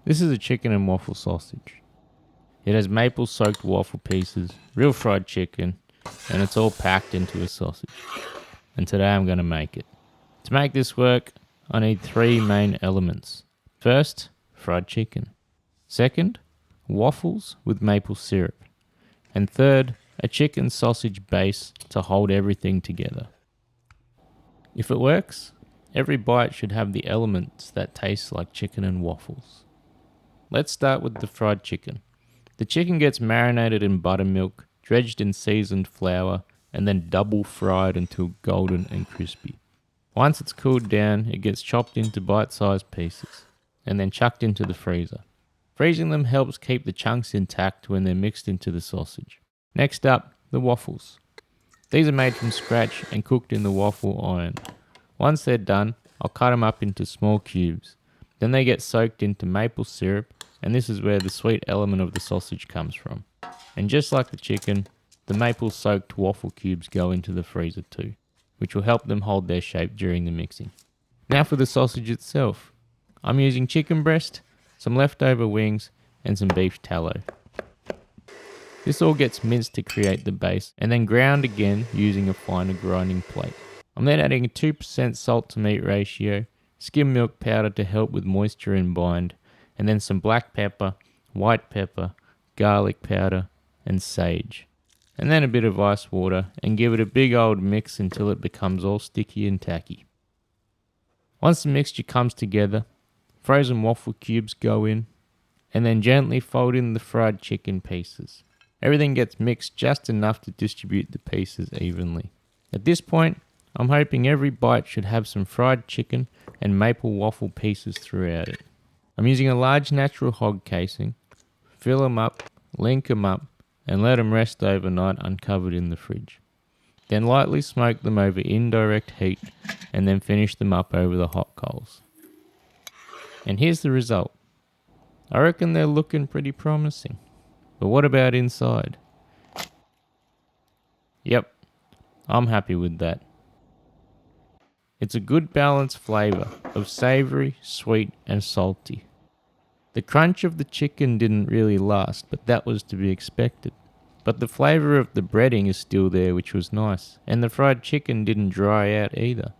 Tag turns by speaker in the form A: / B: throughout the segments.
A: This is a chicken and waffle sausage. It has maple soaked waffle pieces, real fried chicken, and it's all packed into a sausage. And today I'm going to make it. To make this work, I need 3 main elements. First, fried chicken. Second, waffles with maple syrup. And third, a chicken sausage base to hold everything together. If it works, every bite should have the elements that taste like chicken and waffles. Let's start with the fried chicken. The chicken gets marinated in buttermilk, dredged in seasoned flour, and then double fried until golden and crispy. Once it's cooled down, it gets chopped into bite-sized pieces, and then chucked into the freezer. Freezing them helps keep the chunks intact when they're mixed into the sausage. Next up, the waffles. These are made from scratch and cooked in the waffle iron. Once they're done, I'll cut them up into small cubes. Then they get soaked into maple syrup, and this is where the sweet element of the sausage comes from. And just like the chicken, the maple soaked waffle cubes go into the freezer too, which will help them hold their shape during the mixing. Now for the sausage itself. I'm using chicken breast, some leftover wings, and some beef tallow. This all gets minced to create the base, and then ground again using a finer grinding plate. I'm then adding a 2% salt to meat ratio, skim milk powder to help with moisture and bind, and then some black pepper, white pepper, garlic powder, and sage. And then a bit of ice water, and give it a big old mix until it becomes all sticky and tacky. Once the mixture comes together, frozen waffle cubes go in, and then gently fold in the fried chicken pieces. Everything gets mixed just enough to distribute the pieces evenly. At this point, I'm hoping every bite should have some fried chicken and maple waffle pieces throughout it. I'm using a large natural hog casing, fill them up, link them up, and let them rest overnight uncovered in the fridge. Then lightly smoke them over indirect heat and then finish them up over the hot coals. And here's the result. I reckon they're looking pretty promising. But what about inside? Yep, I'm happy with that. It's a good balanced flavour of savoury, sweet and salty. The crunch of the chicken didn't really last, but that was to be expected. But the flavour of the breading is still there, which was nice, and the fried chicken didn't dry out either.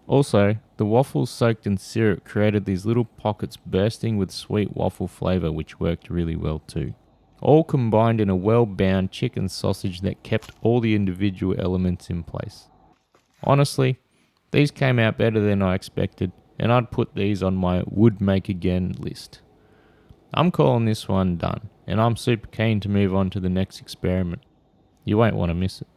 A: Also, the waffles soaked in syrup created these little pockets bursting with sweet waffle flavour, which worked really well too. All combined in a well-bound chicken sausage that kept all the individual elements in place. Honestly, these came out better than I expected, and I'd put these on my would make again list. I'm calling this one done, and I'm super keen to move on to the next experiment. You won't want to miss it.